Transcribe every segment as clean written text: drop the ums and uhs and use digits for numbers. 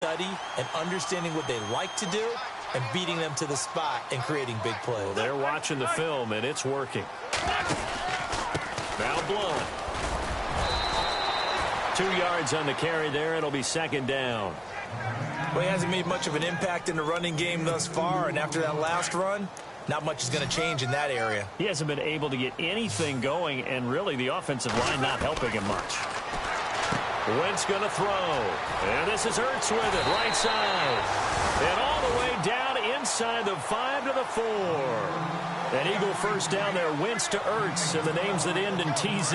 study and understanding what they like to do and beating them to the spot and creating big plays. Well, they're watching the film, and it's working. Now Blunt. 2 yards on the carry there. It'll be second down. Well, he hasn't made much of an impact in the running game thus far, and after that last run, not much is going to change in that area. He hasn't been able to get anything going, and really the offensive line not helping him much. Wentz going to throw. And this is Ertz with it, right side. And all the way down inside the 5 to the 4. An Eagle first down there, Wentz to Ertz, and the names that end in TZ.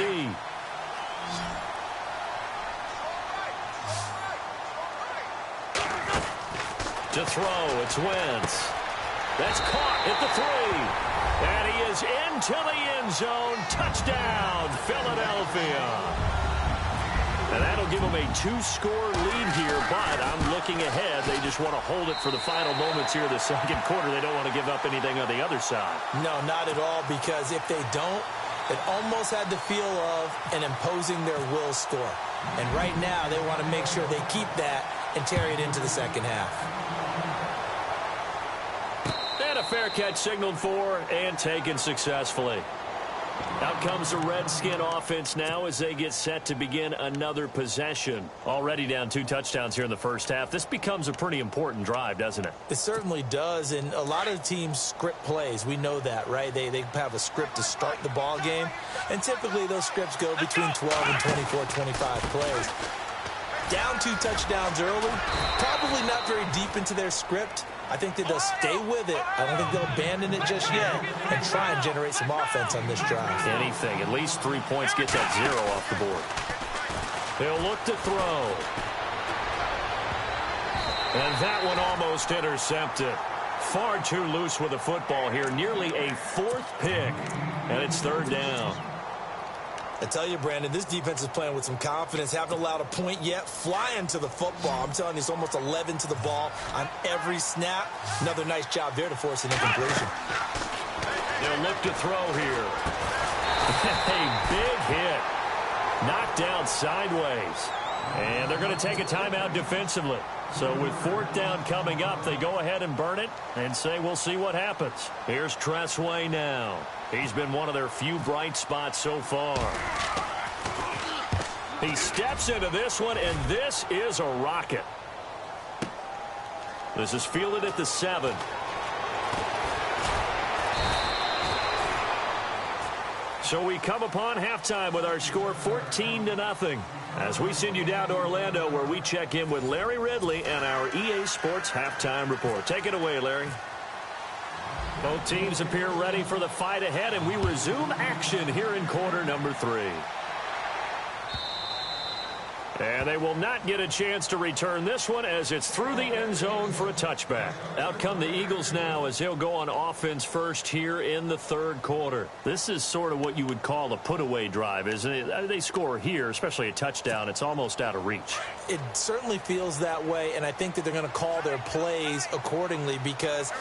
To throw, it's Wentz. That's caught at the 3. And he is into the end zone. Touchdown, Philadelphia. And that'll give them a 2-score lead here, but I'm looking ahead. They just want to hold it for the final moments here of the second quarter. They don't want to give up anything on the other side. No, not at all, because if they don't, it almost had the feel of an imposing their will score. And right now, they want to make sure they keep that and carry it into the second half. And a fair catch signaled for and taken successfully. Out comes the Redskin offense now as they get set to begin another possession. Already down 2 touchdowns here in the first half. This becomes a pretty important drive, doesn't it? It certainly does, and a lot of teams script plays. We know that, right? They have a script to start the ball game, and typically those scripts go between 12 and 24, 25 plays. Down 2 touchdowns early, probably not very deep into their script. I think that they'll stay with it. I don't think they'll abandon it just yet and try and generate some offense on this drive. Anything. At least 3 points. Get that 0 off the board. They'll look to throw. And that one almost intercepted. Far too loose with the football here. Nearly a 4th pick. And it's 3rd down. I tell you, Brandon, this defense is playing with some confidence. Haven't allowed a point yet. Flying to the football. I'm telling you, it's almost 11 to the ball on every snap. Another nice job there to force an incompletion. They'll look to throw here. A big hit. Knocked down sideways. And they're going to take a timeout defensively. So with 4th down coming up, they go ahead and burn it and say we'll see what happens. Here's Tressway now. He's been one of their few bright spots so far. He steps into this one, and this is a rocket. This is fielded at the 7. So we come upon halftime with our score 14-0. As we send you down to Orlando, where we check in with Larry Ridley and our EA Sports Halftime Report. Take it away, Larry. Both teams appear ready for the fight ahead, and we resume action here in quarter number 3. And they will not get a chance to return this one as it's through the end zone for a touchback. Out come the Eagles now as they'll go on offense first here in the 3rd quarter. This is sort of what you would call a put-away drive, isn't it? They score here, especially a touchdown. It's almost out of reach. It certainly feels that way, and I think that they're going to call their plays accordingly, because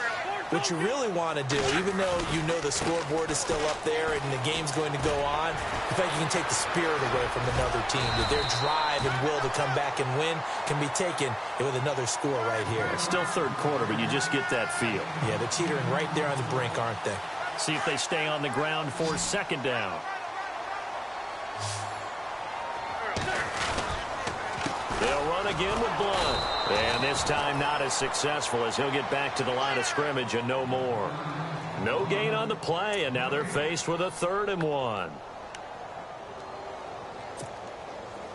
what you really want to do, even though you know the scoreboard is still up there and the game's going to go on, I think you can take the spirit away from another team, that their drive and will to come back and win can be taken with another score right here. It's still 3rd quarter, but you just get that feel. Yeah, they're teetering right there on the brink, aren't they? See if they stay on the ground for 2nd down. They'll run again with Blunt. And this time not as successful as he'll get back to the line of scrimmage and no more. No gain on the play, and now they're faced with a 3rd and 1.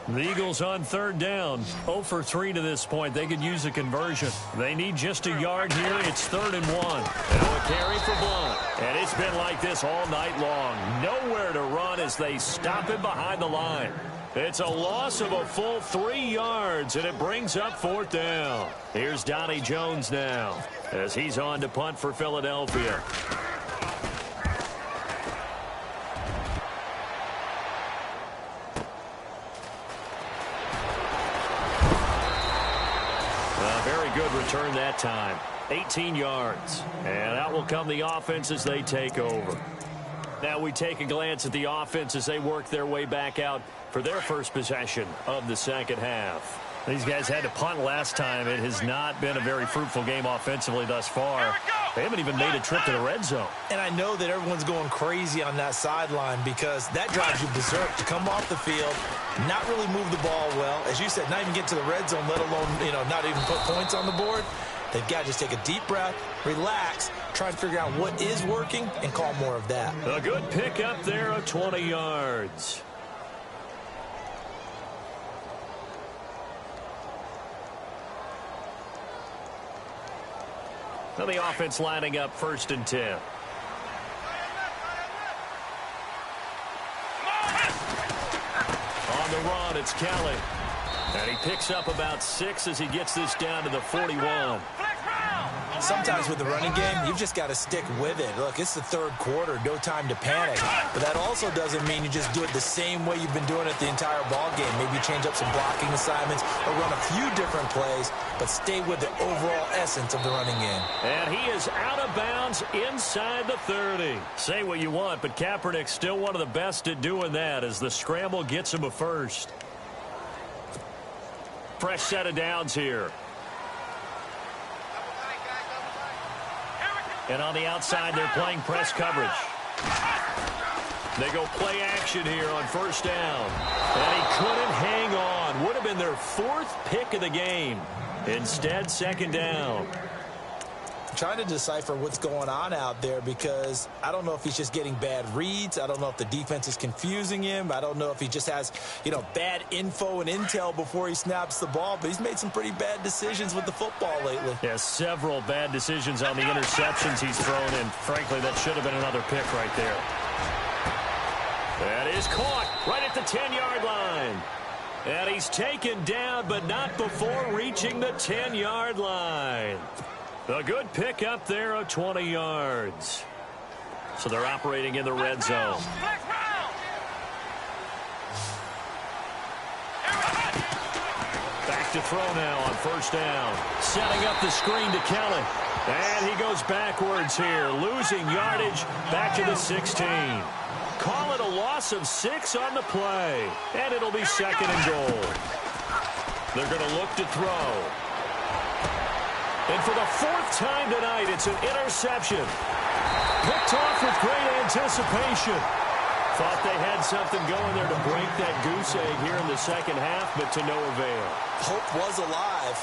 The Eagles on 3rd down. 0 for 3 to this point. They could use a conversion. They need just a yard here. It's 3rd and 1. Now a carry for Blunt. And it's been like this all night long. Nowhere to run as they stop him behind the line. It's a loss of a full 3 yards, and it brings up 4th down. Here's Donnie Jones now as he's on to punt for Philadelphia. Very good return that time. 18 yards. And out will come the offense as they take over. Now we take a glance at the offense as they work their way back out for their first possession of the second half. These guys had to punt last time. It has not been a very fruitful game offensively thus far. They haven't even made a trip to the red zone. And I know that everyone's going crazy on that sideline because that drives you berserk to come off the field, not really move the ball well. As you said, not even get to the red zone, let alone, not even put points on the board. They've got to just take a deep breath, relax, try and figure out what is working, and call more of that. A good pick up there of 20 yards. Now the offense lining up 1st and 10. On the run, it's Kelly. And he picks up about 6 as he gets this down to the 41. Sometimes with the running game, you've just got to stick with it. Look, it's the 3rd quarter, no time to panic. But that also doesn't mean you just do it the same way you've been doing it the entire ball game. Maybe change up some blocking assignments or run a few different plays, but stay with the overall essence of the running game. And he is out of bounds inside the 30. Say what you want, but Kaepernick's still one of the best at doing that as the scramble gets him a first. Fresh set of downs here. And on the outside, they're playing press coverage. They go play action here on 1st down. And he couldn't hang on. Would have been their 4th pick of the game. Instead, 2nd down. Trying to decipher what's going on out there because I don't know if he's just getting bad reads. I don't know if the defense is confusing him. I don't know if he just has, bad info and intel before he snaps the ball. But he's made some pretty bad decisions with the football lately. Yeah, several bad decisions on the interceptions he's thrown in. Frankly, that should have been another pick right there. That is caught right at the 10-yard line. And he's taken down, but not before reaching the 10-yard line. A good pick up there of 20 yards. So they're operating in the red zone. Back to throw now on 1st down. Setting up the screen to Kelly. And he goes backwards here, losing yardage back to the 16. Call it a loss of 6 on the play. And it'll be 2nd and goal. They're going to look to throw. And for the 4th time tonight, it's an interception. Picked off with great anticipation. Thought they had something going there to break that goose egg here in the 2nd half, but to no avail. Hope was alive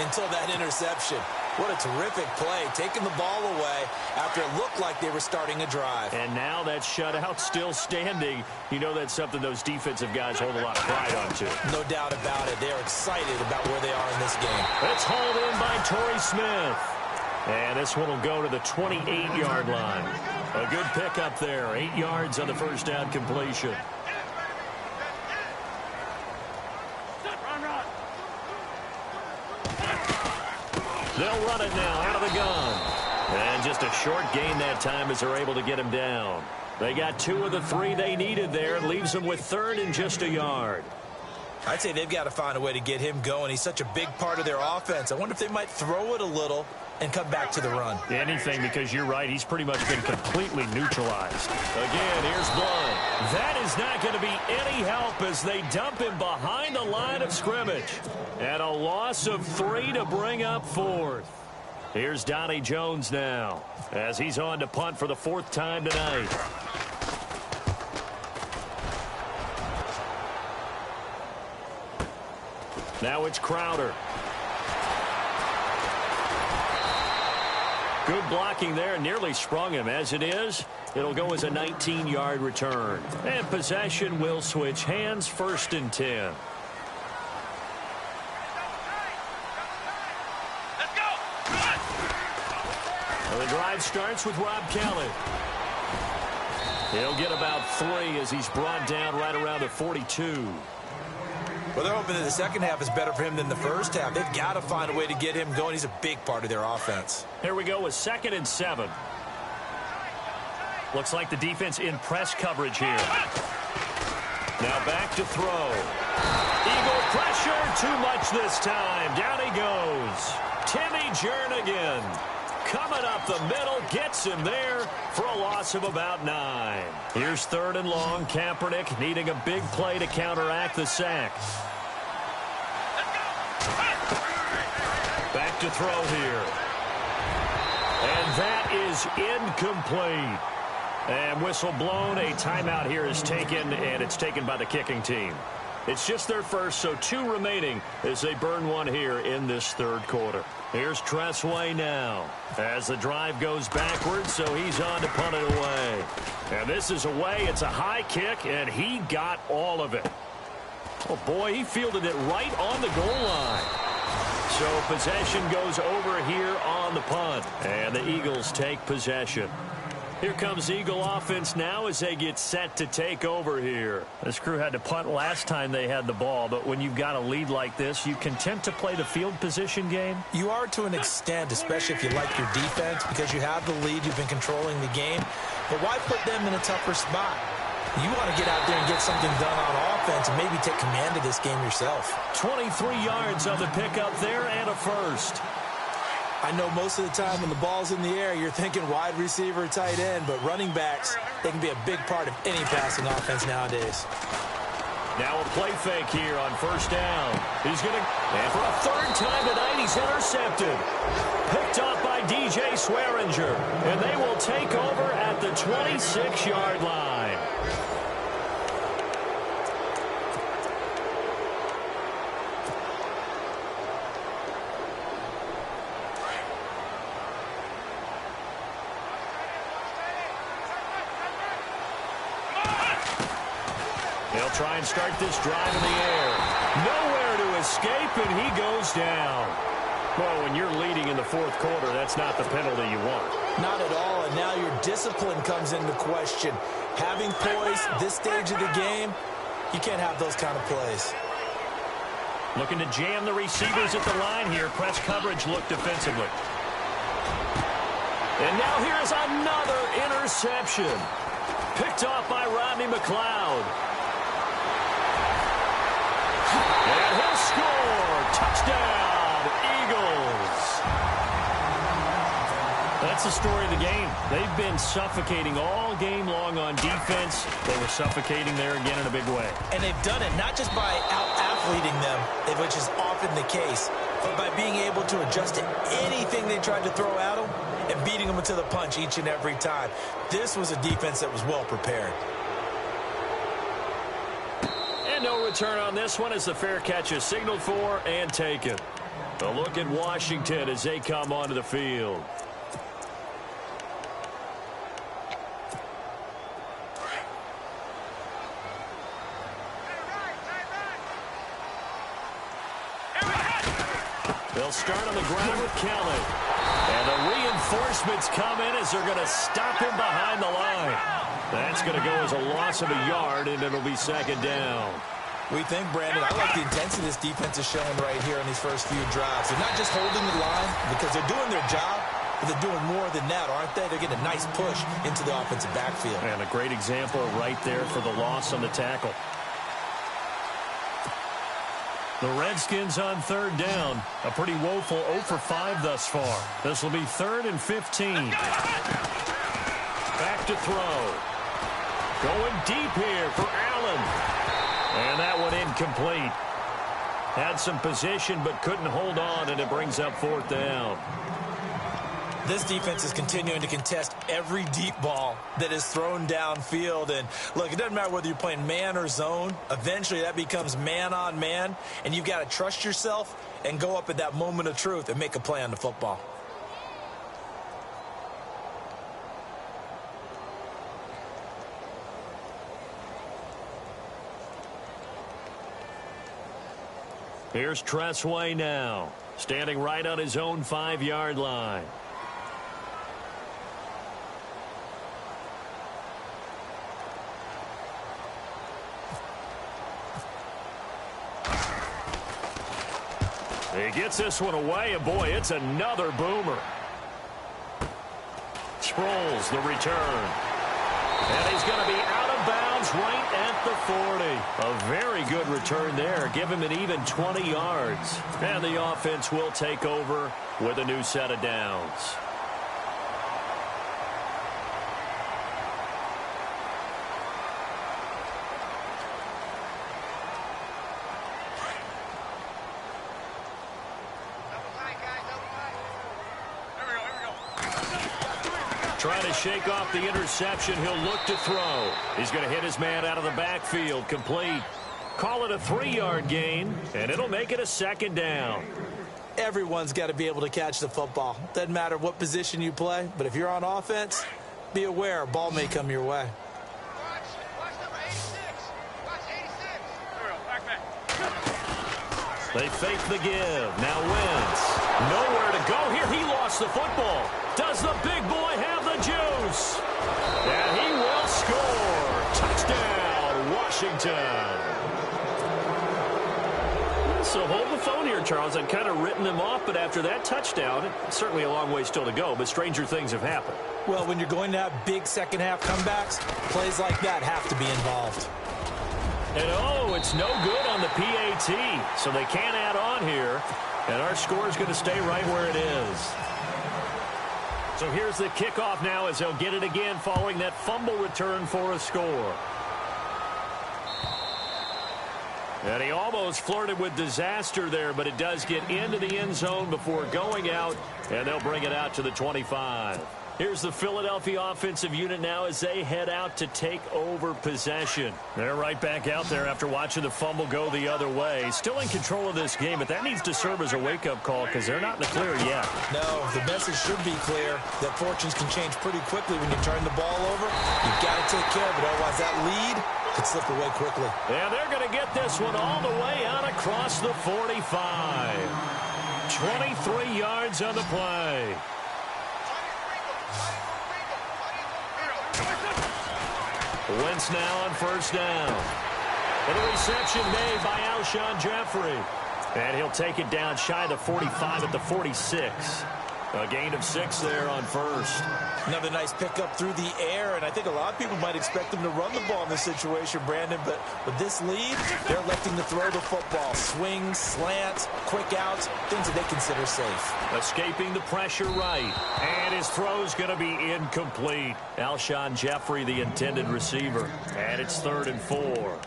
until that interception. What a terrific play, taking the ball away after it looked like they were starting a drive. And now that shutout still standing. You know that's something those defensive guys hold a lot of pride onto. No doubt about it. They're excited about where they are in this game. It's hauled in by Torrey Smith. And this one will go to the 28-yard line. A good pickup there. 8 yards on the 1st down completion. They'll run it now out of the gun. And just a short gain that time as they're able to get him down. They got 2 of the 3 they needed there. Leaves them with 3rd and just a yard. I'd say they've got to find a way to get him going. He's such a big part of their offense. I wonder if they might throw it a little and come back to the run. Anything, because you're right. He's pretty much been completely neutralized. Again, here's Blunt. That is not going to be any help as they dump him behind the line of scrimmage. And a loss of 3 to bring up 4th. Here's Donnie Jones now as he's on to punt for the 4th time tonight. Now it's Crowder. Good blocking there, nearly sprung him. As it is, it'll go as a 19-yard return. And possession will switch hands, 1st and 10. Well, the drive starts with Rob Kelly. He'll get about 3 as he's brought down right around the 42. Well, they're hoping that the second half is better for him than the first half. They've got to find a way to get him going. He's a big part of their offense. Here we go with 2nd and 7. Looks like the defense in press coverage here. Now back to throw. Eagle pressure, too much this time. Down he goes. Timmy Jernigan coming up the middle, gets him there for a loss of about 9. Here's 3rd and long. Kaepernick needing a big play to counteract the sack. to throw here. And that is incomplete. And whistle blown. A timeout here is taken, and it's taken by the kicking team. It's just their first, so 2 remaining as they burn one here in this third quarter. Here's Tressway now as the drive goes backwards, so he's on to punt it away. And this is away. It's a high kick, and he got all of it. Oh, boy, he fielded it right on the goal line. So possession goes over here on the punt, and the Eagles take possession. Here comes Eagle offense now as they get set to take over here. This crew had to punt last time they had the ball, but when you've got a lead like this, you content to play the field position game? You are to an extent, especially if you like your defense, because you have the lead, you've been controlling the game. But why put them in a tougher spot? You want to get out there and get something done on offense and maybe take command of this game yourself. 23 yards on the pickup there and a first. I know most of the time when the ball's in the air, you're thinking wide receiver, tight end, but running backs, they can be a big part of any passing offense nowadays. Now a play fake here on first down. He's going to, and for a third time tonight, he's intercepted. Picked off by DJ Swearinger, and they will take over at the 26-yard line. They'll try and start this drive in the air. Nowhere to escape, and he goes down. Well, when you're leading in the fourth quarter, that's not the penalty you want. Not at all, and now your discipline comes into question. Having poise this stage of the game, you can't have those kind of plays. Looking to jam the receivers at the line here. Press coverage look defensively. And now here's another interception. Picked off by Rodney McLeod. And he'll score. Touchdown, Eagles. That's the story of the game. They've been suffocating all game long on defense. They were suffocating there again in a big way. And they've done it not just by out-athleting them, which is often the case, but by being able to adjust to anything they tried to throw at them and beating them to the punch each and every time. This was a defense that was well prepared. And no return on this one as the fair catch is signaled for and taken. A look at Washington as they come onto the field. They'll start on the ground with Kelly. And the reinforcements come in as they're going to stop him behind the line. That's going to go as a loss of a yard, and it'll be second down. We think, Brandon, I like the intensity this defense is showing right here in these first few drives. They're not just holding the line because they're doing their job, but they're doing more than that, aren't they? They're getting a nice push into the offensive backfield. And a great example right there for the loss on the tackle. The Redskins on third down. A pretty woeful 0 for 5 thus far. This will be 3rd and 15. Back to throw. Going deep here for Allen. And that one incomplete. Had some position but couldn't hold on, and it brings up 4th down. This defense is continuing to contest every deep ball that is thrown downfield. And, look, it doesn't matter whether you're playing man or zone. Eventually, that becomes man-on-man, and you've got to trust yourself and go up at that moment of truth and make a play on the football. Here's Tressway now, standing right on his own 5-yard line. He gets this one away, and boy, it's another boomer. Sproles, the return. And he's going to be out of bounds right at the 40. A very good return there. Give him an even 20 yards. And the offense will take over with a new set of downs. Trying to shake off the interception. He'll look to throw. He's going to hit his man out of the backfield. Complete. Call it a 3-yard gain, and it'll make it a 2nd down. Everyone's got to be able to catch the football. Doesn't matter what position you play, but if you're on offense, be aware a ball may come your way. They fake the give. Now Wentz. Nowhere to go here. He lost the football. Does the big boy have the juice? And he will score. Touchdown, Washington. So hold the phone here, Charles. I'd kind of written them off, but after that touchdown, it's certainly a long way still to go, but stranger things have happened. Well, when you're going to have big second-half comebacks, plays like that have to be involved. And, oh, it's no good on the PAT, so they can't add on here, and our score is going to stay right where it is. So here's the kickoff now as they'll get it again following that fumble return for a score. And he almost flirted with disaster there, but it does get into the end zone before going out, and they'll bring it out to the 25. Here's the Philadelphia offensive unit now as they head out to take over possession. They're right back out there after watching the fumble go the other way. Still in control of this game, but that needs to serve as a wake-up call because they're not in the clear yet. No, the message should be clear that fortunes can change pretty quickly when you turn the ball over. You've got to take care of it, otherwise that lead could slip away quickly. And they're going to get this one all the way out across the 45. 23 yards on the play. Wentz now on 1st down. And a reception made by Alshon Jeffrey. And he'll take it down shy of the 45 at the 46. A gain of 6 there on 1st. Another nice pickup through the air, and I think a lot of people might expect them to run the ball in this situation, Brandon, but with this lead, they're electing to throw the football. Swings, slants, quick outs, things that they consider safe. Escaping the pressure right, and his throw's going to be incomplete. Alshon Jeffrey, the intended receiver, and it's 3rd and 4.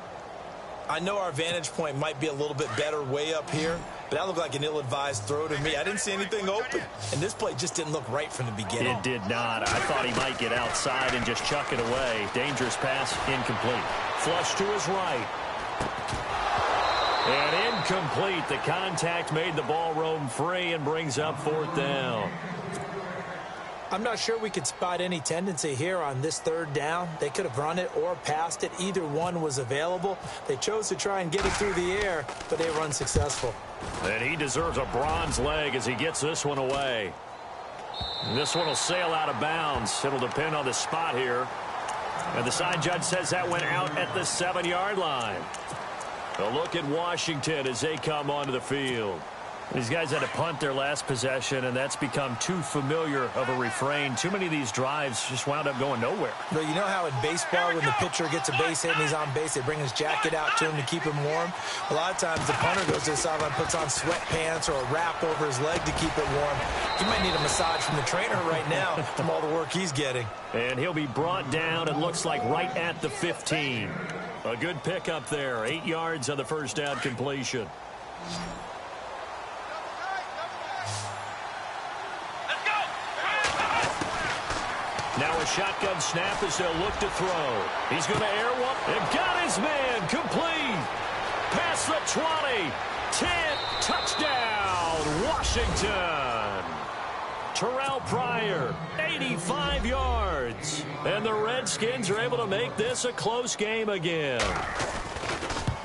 I know our vantage point might be a little bit better way up here, but that looked like an ill-advised throw to me. I didn't see anything open, and this play just didn't look right from the beginning. It did not. I thought he might get outside and just chuck it away. Dangerous pass, incomplete. Flush to his right. And incomplete. The contact made the ball roam free and brings up 4th down. I'm not sure we could spot any tendency here on this 3rd down. They could have run it or passed it. Either one was available. They chose to try and get it through the air, but they were unsuccessful. And he deserves a bronze leg as he gets this one away. And this one will sail out of bounds. It'll depend on the spot here. And the side judge says that went out at the 7-yard line. A look at Washington as they come onto the field. These guys had to punt their last possession, and that's become too familiar of a refrain. Too many of these drives just wound up going nowhere. But you know how in baseball, when the pitcher gets a base hit and he's on base, they bring his jacket out to him to keep him warm? A lot of times the punter goes to the sideline, puts on sweatpants or a wrap over his leg to keep it warm. He might need a massage from the trainer right now from all the work he's getting. And he'll be brought down, it looks like, right at the 15. A good pickup there. 8 yards on the 1st down completion. Now a shotgun snap as they'll look to throw. He's going to air one. And got his man complete. Past the 20. 10. Touchdown, Washington. Terrell Pryor, 85 yards. And the Redskins are able to make this a close game again.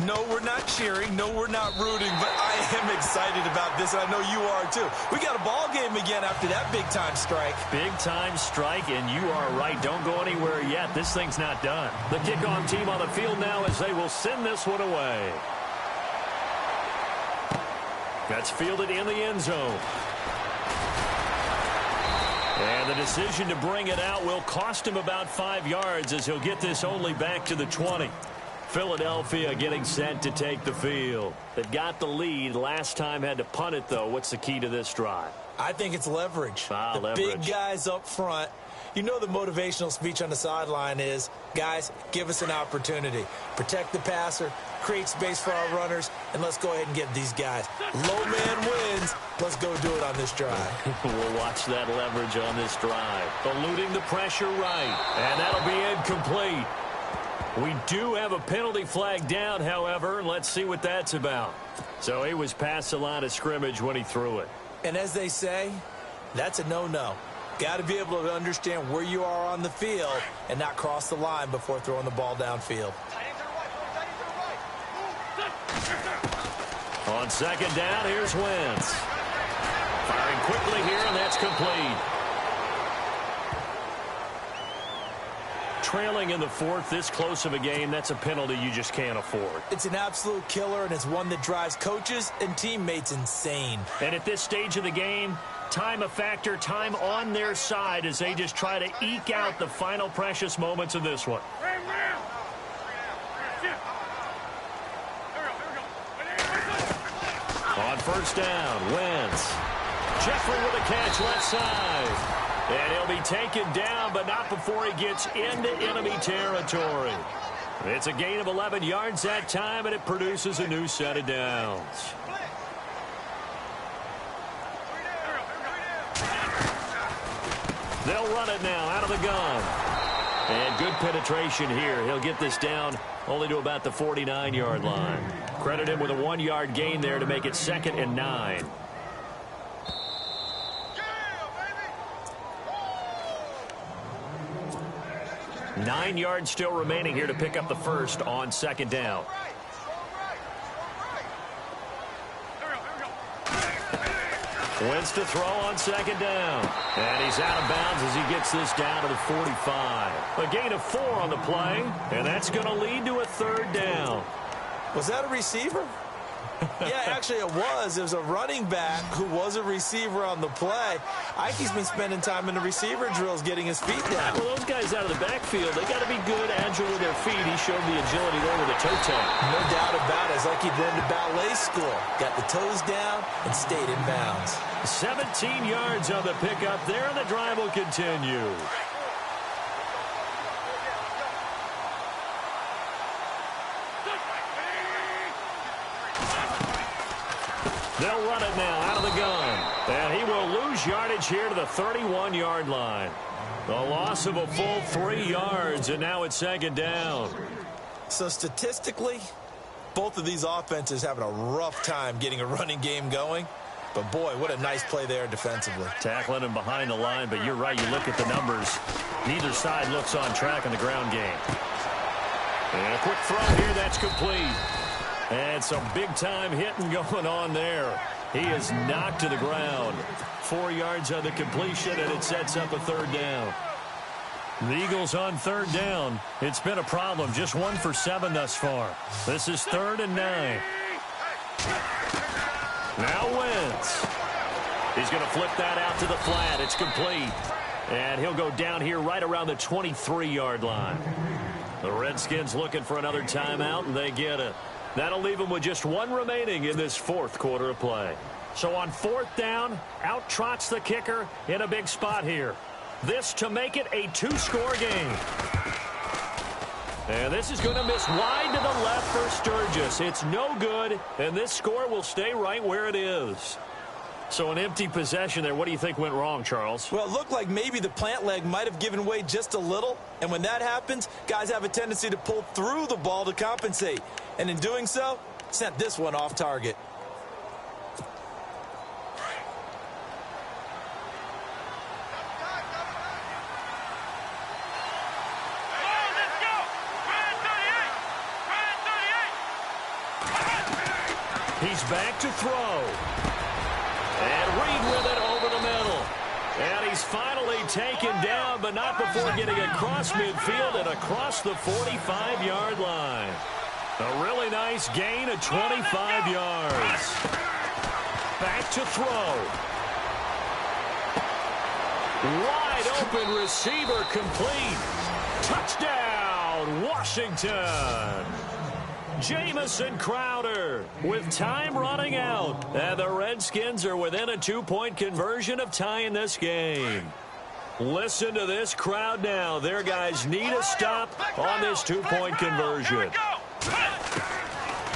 No, we're not cheering. No, we're not rooting. But I am excited about this, and I know you are too. We got a ball game again after that big-time strike. Big-time strike, and you are right. Don't go anywhere yet. This thing's not done. The kickoff team on the field now as they will send this one away. That's fielded in the end zone. And the decision to bring it out will cost him about 5 yards as he'll get this only back to the 20. Philadelphia getting set to take the field. They've got the lead. Last time had to punt it, though. What's the key to this drive? I think it's leverage. The leverage. Big guys up front. You know the motivational speech on the sideline is, guys, give us an opportunity. Protect the passer, create space for our runners, and let's go ahead and get these guys. Low man wins. Let's go do it on this drive. We'll watch that leverage on this drive. Eluding the pressure right. And that'll be incomplete. We do have a penalty flag down, however. Let's see what that's about. So he was past the line of scrimmage when he threw it. And as they say, that's a no-no. Got to be able to understand where you are on the field and not cross the line before throwing the ball downfield. On second down, here's Wentz. Firing quickly here, and that's complete. Trailing in the fourth, this close of a game, that's a penalty you just can't afford. It's an absolute killer, and it's one that drives coaches and teammates insane. And at this stage of the game, time a factor, time on their side as they just try to eke out the final precious moments of this one. On first down, Wentz. Jeffrey with a catch left side. And he'll be taken down, but not before he gets into enemy territory. It's a gain of 11 yards that time, and it produces a new set of downs. They'll run it now out of the gun. And good penetration here. He'll get this down only to about the 49-yard line. Credit him with a 1-yard gain there to make it 2nd and 9. Nine yards still remaining here to pick up the first on second down. Wentz to throw on second down. And he's out of bounds as he gets this down to the 45. A gain of 4 on the play, and that's going to lead to a 3rd down. Was that a receiver? Yeah, actually it was. It was a running back who was a receiver on the play. Ikey's been spending time in the receiver drills getting his feet down. Well, those guys out of the backfield, they got to be good, agile with their feet. He showed the agility there with a toe tap. No doubt about it. It's like he'd been to ballet school. Got the toes down and stayed in bounds. 17 yards on the pickup there, and the drive will continue. They'll run it now out of the gun. And he will lose yardage here to the 31-yard line. The loss of a full 3 yards, and now it's 2nd down. So statistically, both of these offenses having a rough time getting a running game going. But, boy, what a nice play there defensively. Tackling him behind the line, but you're right. You look at the numbers. Neither side looks on track in the ground game. And a quick throw here. That's complete. And some big-time hitting going on there. He is knocked to the ground. 4 yards on the completion, and it sets up a 3rd down. The Eagles on 3rd down. It's been a problem. Just 1 for 7 thus far. This is 3rd and 9. Now Wentz. He's going to flip that out to the flat. It's complete. And he'll go down here right around the 23-yard line. The Redskins looking for another timeout, and they get it. That'll leave them with just 1 remaining in this 4th quarter of play. So on 4th down, out trots the kicker in a big spot here. This to make it a 2-score game. And this is going to miss wide to the left for Sturgis. It's no good, and this score will stay right where it is. So an empty possession there. What do you think went wrong, Charles? Well, it looked like maybe the plant leg might have given way just a little. And when that happens, guys have a tendency to pull through the ball to compensate. And in doing so, sent this one off target. He's back to throw. And Reed with it over the middle. And he's finally taken down, but not before getting across midfield and across the 45-yard line. A really nice gain of 25 yards. Back to throw. Wide open receiver complete. Touchdown, Washington. Jamison Crowder with time running out. And the Redskins are within a 2-point conversion of tying this game. Listen to this crowd now. Their guys need a stop on this 2-point conversion.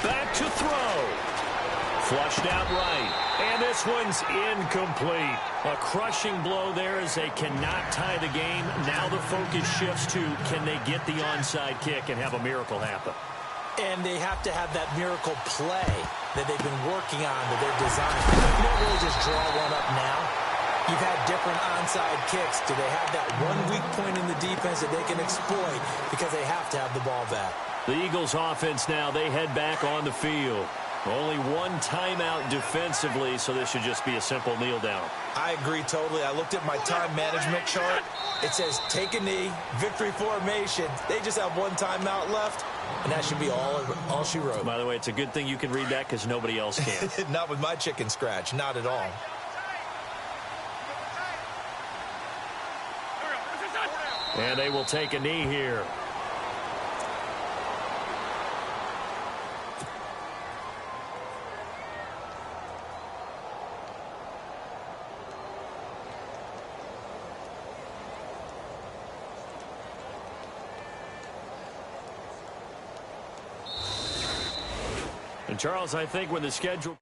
Back to throw. Flushed out right. And this one's incomplete. A crushing blow there as they cannot tie the game. Now the focus shifts to, can they get the onside kick and have a miracle happen? And they have to have that miracle play that they've been working on, that they've designed. You don't really just draw one up now. You've had different onside kicks. Do they have that one weak point in the defense that they can exploit because they have to have the ball back? The Eagles offense now, they head back on the field. Only one timeout defensively, so this should just be a simple kneel down. I agree totally. I looked at my time management chart. It says take a knee, victory formation. They just have one timeout left, and that should be all she wrote. By the way, it's a good thing you can read that because nobody else can. Not with my chicken scratch, not at all. And they will take a knee here. And Charles, I think when the schedule